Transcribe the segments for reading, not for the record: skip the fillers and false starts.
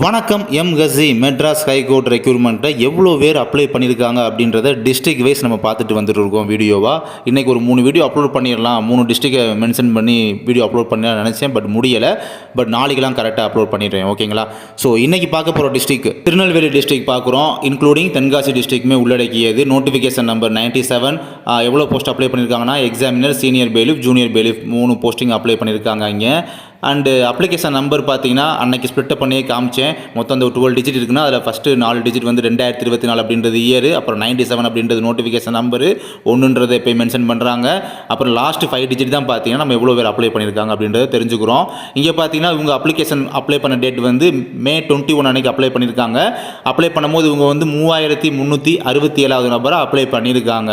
வணக்கம். எம்.கஸி மெட்ராஸ் ஹைகோர்ட் ரெக்யூர்மெண்ட்டை எவ்வளோ பேர் அப்ளை பண்ணியிருக்காங்க அப்படின்றத டிஸ்ட்ரிக்ட் வைஸ் நம்ம பார்த்துட்டு வந்துட்டு இருக்கோம் வீடியோவாக. இன்றைக்கி ஒரு 3 வீடியோ அப்லோட் பண்ணிடலாம், 3 டிஸ்ட்ரிக்டை மென்ஷன் பண்ணி வீடியோ அப்லோட் பண்ண நினச்சேன். பட் முடியலை. பட் நாளைக்கெல்லாம் கரெக்டாக அப்லோட் பண்ணிடுறேன், ஓகேங்களா? ஸோ இன்றைக்கி பார்க்க போகிற டிஸ்ட்ரிக்ட் திருநெல்வேலி டிஸ்ட்ரிக்ட் பார்க்குறோம், இன்க்ளூடிங் தென்காசி டிஸ்ட்ரிக்ட்டுமே உள்ளடக்கியது. Notification number 97. எவ்வளோ போஸ்ட் அப்ளை பண்ணியிருக்காங்கன்னா examiner, senior பெயிலிஃப், junior பெயிலிஃப் 3 posting apply பண்ணியிருக்காங்க இங்கே. அண்டு அப்ளிகேஷன் நம்பர் பார்த்தீங்கன்னா அன்றைக்கி ஸ்ப்ளிட்டை பண்ணியே காமிச்சேன். மொத்தம் அந்த 12 டிஜிட் இருக்குன்னா அதில் ஃபஸ்ட்டு 4 டிஜிட் வந்து 2024 அப்படின்றது இயர், அப்புறம் 97 அப்படின்றது நோட்டிஃபிகேஷன் நம்பரு 1ன்றதை இப்போ மென்ஷன் பண்ணுறாங்க. அப்புறம் லாஸ்ட்டு 5 டிஜிட் தான் பார்த்தீங்கன்னா நம்ம எவ்வளோ பேர் அப்ளை பண்ணியிருக்காங்க அப்படின்றத தெரிஞ்சுக்கிறோம். இங்கே பார்த்தீங்கன்னா இவங்க அப்ளிகேஷன் அப்ளை பண்ண டேட் வந்து May 21 அன்றைக்கி அப்ளை பண்ணியிருக்காங்க. அப்ளை பண்ணும்போது இவங்க வந்து 3367வது நபராக அப்ளை பண்ணியிருக்காங்க.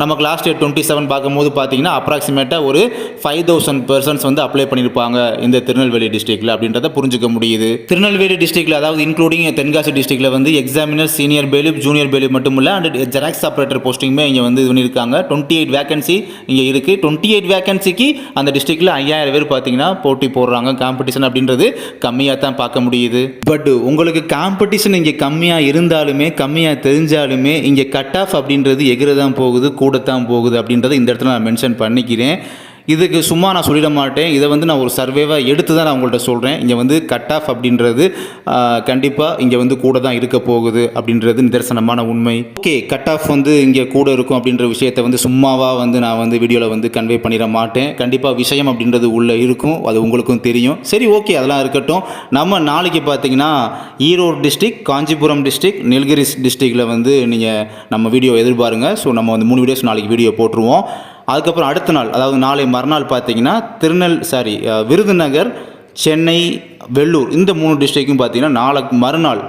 நமக்கு லாஸ்ட் டேட் 27 பார்க்கும்போது பார்த்தீங்கன்னா அப்ராக்சிமேட்டாக ஒரு 5000 பர்சன்ஸ் வந்து அப்ளை பண்ணியிருப்பாங்க இந்த திருநெல்வேலி டிஸ்ட்ரிக்டில் அப்படின்றத புரிஞ்சுக்க முடியுது. திருநெல்வேலி டிஸ்ட்ரிக்டில் அதாவது இன்க்ளூடிங் தென்காசி டிஸ்ட்ரிக்டில் வந்து எக்ஸாமினர், சீனியர் பெயிலிஃப், ஜூனியர் பெயிலிஃப் மட்டும் இல்லை, அண்ட் ஜெராக்ஸ் ஆப்ரேட்டர் போஸ்டிங்குமே இங்கே வந்து இது பண்ணியிருக்காங்க. 28 வேகன்சி இங்கே இருக்குது. 28 வேகன்சிக்கு அந்த டிஸ்ட்ரிக்டில் 5000 பேர் பார்த்தீங்கன்னா போட்டி போடுறாங்க. காம்படிஷன் அப்படின்றது கம்மியாக தான் பார்க்க முடியுது. பட் உங்களுக்கு காம்படிஷன் இங்கே கம்மியாக இருந்தாலுமே, கம்மியாக தெரிஞ்சாலுமே இங்கே கட் ஆஃப் அப்படின்றது எகிறதான் போகுது, கூடத்தான் போகுது அப்படின்றத இந்த இடத்துல நான் மென்ஷன் பண்ணிக்கிறேன். இதுக்கு சும்மா நான் சொல்லிட மாட்டேன். இதை வந்து நான் ஒரு சர்வேவாக எடுத்து தான் நான் உங்கள்கிட்ட சொல்கிறேன். இங்கே வந்து கட் ஆஃப் அப்படின்றது கண்டிப்பாக இங்கே வந்து கூட தான் இருக்க போகுது அப்படின்றது நிதர்சனமான உண்மை. ஓகே, கட் ஆஃப் வந்து இங்கே கூட இருக்கும் அப்படின்ற விஷயத்தை வந்து சும்மாவாக வந்து நான் வந்து வீடியோவில் வந்து கன்வே பண்ணிட மாட்டேன். கண்டிப்பாக விஷயம் அப்படின்றது உள்ளே இருக்கும், அது உங்களுக்கும் தெரியும். சரி, ஓகே, அதெல்லாம் இருக்கட்டும். நம்ம நாளைக்கு பார்த்தீங்கன்னா ஈரோடு டிஸ்ட்ரிக்ட், காஞ்சிபுரம் டிஸ்ட்ரிக்ட், நீலகிரிஸ் டிஸ்ட்ரிக்டில் வந்து நீங்கள் நம்ம வீடியோ எதிர்பாருங்க. ஸோ நம்ம வந்து 3 வீடியோஸ் நாளைக்கு வீடியோ போட்டுருவோம். அதுக்கப்புறம் அடுத்த நாள், அதாவது நாளை மறுநாள் பார்த்தீங்கன்னா விருதுநகர், சென்னை, வெள்ளூர் இந்த 3 டிஸ்ட்ரிக்டும் பார்த்தீங்கன்னா நாளைக்கு மறுநாள்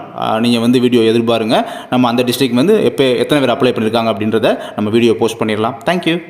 நீங்கள் வந்து வீடியோ எதிர்பாருங்க. நம்ம அந்த டிஸ்ட்ரிக்ட் வந்து எத்தனை பேர் அப்ளை பண்ணியிருக்காங்க அப்படின்றத நம்ம வீடியோ போஸ்ட் பண்ணிடலாம். தேங்க்யூ.